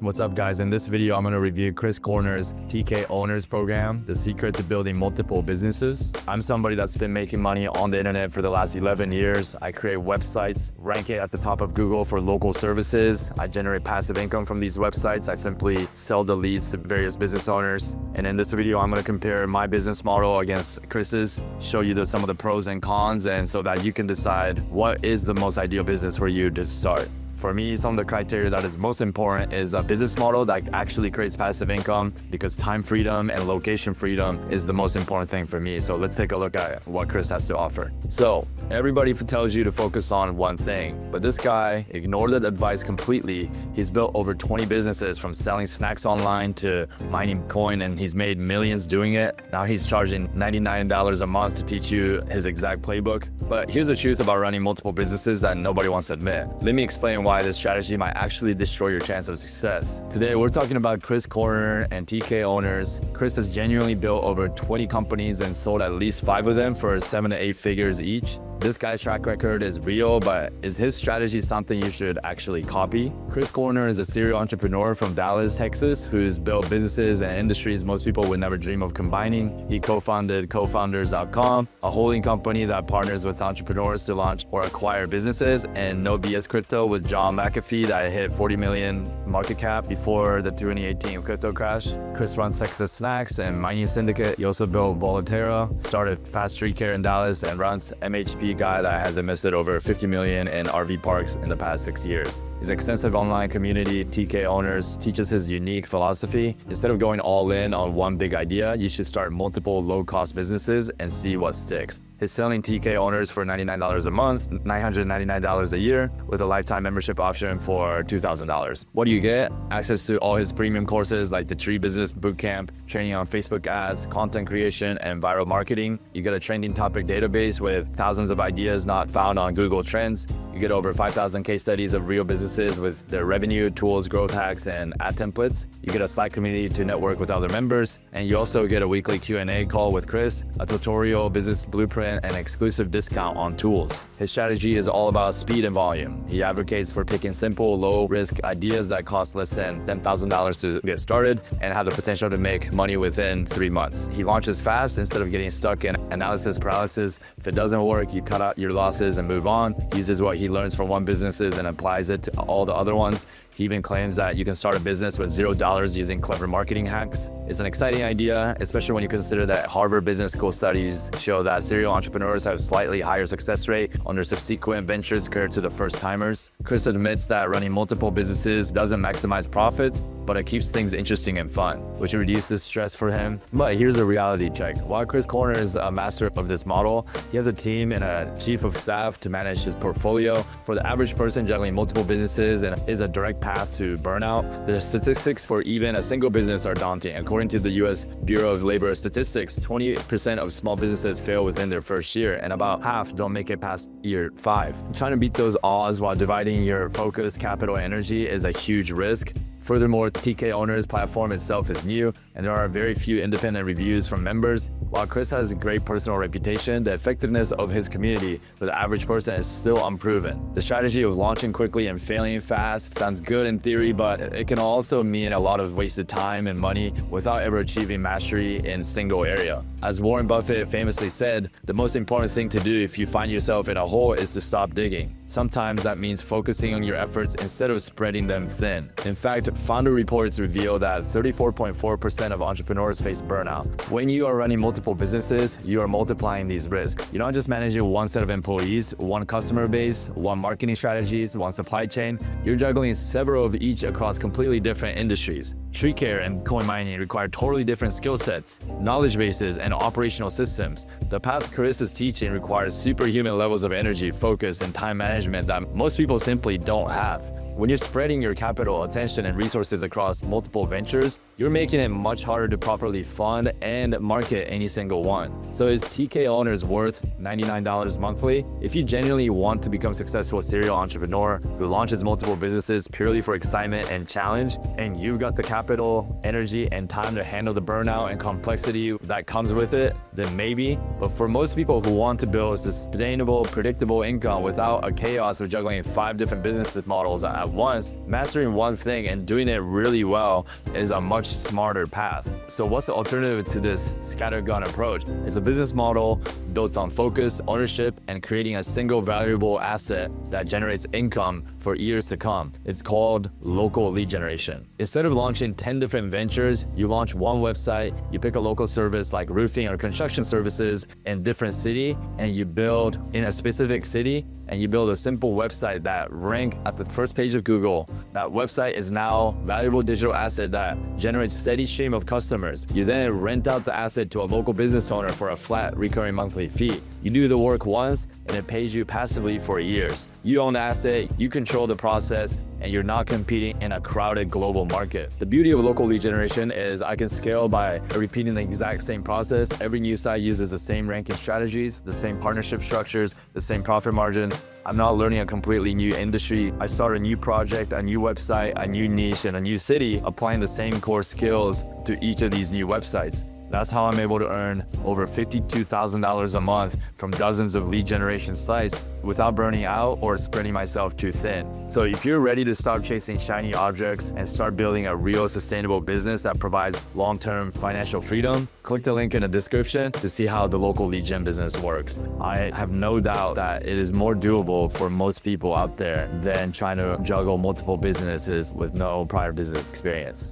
What's up guys, in this video I'm going to review Chris Koerner's TKOwners program, the secret to building multiple businesses. I'm somebody that's been making money on the internet for the last 11 years. I create websites, rank it at the top of Google for local services. I generate passive income from these websites. I simply sell the leads to various business owners. And in this video I'm going to compare my business model against Chris's, show you some of the pros and cons, and so that you can decide what is the most ideal business for you to start. For me, some of the criteria that is most important is a business model that actually creates passive income, because time freedom and location freedom is the most important thing for me. So let's take a look at what Chris has to offer. So everybody tells you to focus on one thing, but this guy ignored that advice completely. He's built over 20 businesses, from selling snacks online to mining coin, and he's made millions doing it. Now he's charging $99 a month to teach you his exact playbook. But here's the truth about running multiple businesses that nobody wants to admit. Let me explain why this strategy might actually destroy your chance of success. Today, we're talking about Chris Koerner and TKOwners. Chris has genuinely built over 20 companies and sold at least 5 of them for 7 to 8 figures each. This guy's track record is real, but is his strategy something you should actually copy? Chris Koerner is a serial entrepreneur from Dallas, Texas, who's built businesses and industries most people would never dream of combining. He co-founded TKOwners.com, a holding company that partners with entrepreneurs to launch or acquire businesses, and No BS Crypto with John McAfee that hit 40 million market cap before the 2018 crypto crash. Chris runs Texas Snacks and Mining Syndicate. He also built Volaterra, started Fast Tree Care in Dallas, and runs MHP guy that has invested over 50 million in RV parks in the past 6 years. His extensive online community, TKOwners, teaches his unique philosophy. Instead of going all in on one big idea, you should start multiple low-cost businesses and see what sticks. He's selling TKOwners for $99 a month, $999 a year, with a lifetime membership option for $2,000. What do you get? Access to all his premium courses like the Tree Business Bootcamp, training on Facebook ads, content creation, and viral marketing. You get a trending topic database with thousands of ideas not found on Google Trends. You get over 5,000 case studies of real businesses with their revenue, tools, growth hacks, and ad templates. You get a Slack community to network with other members, and you also get a weekly Q&A call with Chris, a tutorial, business blueprint, and exclusive discount on tools. His strategy is all about speed and volume. He advocates for picking simple, low-risk ideas that cost less than $10,000 to get started and have the potential to make money within 3 months. He launches fast instead of getting stuck in analysis paralysis. If it doesn't work, you cut out your losses and move on. He uses what he learns from one business and applies it to all the other ones. He even claims that you can start a business with $0 using clever marketing hacks. It's an exciting idea, especially when you consider that Harvard Business School studies show that serial entrepreneurs have slightly higher success rate on their subsequent ventures compared to the first timers. Chris admits that running multiple businesses doesn't maximize profits, but it keeps things interesting and fun, which reduces stress for him. But here's a reality check. While Chris Koerner is a master of this model, he has a team and a chief of staff to manage his portfolio. For the average person, juggling multiple businesses is a direct path to burnout. The statistics for even a single business are daunting. According to the US Bureau of Labor Statistics, 20% of small businesses fail within their first year, and about half don't make it past year 5. Trying to beat those odds while dividing your focus, capital, and energy is a huge risk. Furthermore, TKOwners platform itself is new, and there are very few independent reviews from members. While Chris has a great personal reputation, the effectiveness of his community for the average person is still unproven. The strategy of launching quickly and failing fast sounds good in theory, but it can also mean a lot of wasted time and money without ever achieving mastery in a single area. As Warren Buffett famously said, the most important thing to do if you find yourself in a hole is to stop digging. Sometimes that means focusing on your efforts instead of spreading them thin. In fact, founder reports reveal that 34.4% of entrepreneurs face burnout. When you are running multiple businesses, you are multiplying these risks. You're not just managing one set of employees, one customer base, one marketing strategies, one supply chain. You're juggling several of each across completely different industries. Tree care and coin mining require totally different skill sets, knowledge bases, and operational systems. The path Chris is teaching requires superhuman levels of energy, focus, and time management that most people simply don't have. When you're spreading your capital, attention, and resources across multiple ventures, you're making it much harder to properly fund and market any single one. So is TKOwners worth $99 monthly? If you genuinely want to become a successful serial entrepreneur who launches multiple businesses purely for excitement and challenge, and you've got the capital, energy, and time to handle the burnout and complexity that comes with it, then maybe. But for most people who want to build sustainable, predictable income without a chaos of juggling 5 different business models at at once, mastering one thing and doing it really well is a much smarter path. So what's the alternative to this scattergun approach? It's a business model built on focus, ownership, and creating a single valuable asset that generates income for years to come. It's called local lead generation. Instead of launching 10 different ventures, you launch one website, you pick a local service like roofing or construction services in a different city, and you build in a specific city, and you build a simple website that ranks at the first page of Google. That website is now a valuable digital asset that generates steady stream of customers. You then rent out the asset to a local business owner for a flat recurring monthly fee. You do the work once and it pays you passively for years. You own the asset, you control the process, and you're not competing in a crowded global market. The beauty of local lead generation is I can scale by repeating the exact same process. Every new site uses the same ranking strategies, the same partnership structures, the same profit margins. I'm not learning a completely new industry. I start a new project, a new website, a new niche, and a new city, applying the same core skills to each of these new websites. That's how I'm able to earn over $52,000 a month from dozens of lead generation sites without burning out or spreading myself too thin. So if you're ready to stop chasing shiny objects and start building a real sustainable business that provides long-term financial freedom, click the link in the description to see how the local lead gen business works. I have no doubt that it is more doable for most people out there than trying to juggle multiple businesses with no prior business experience.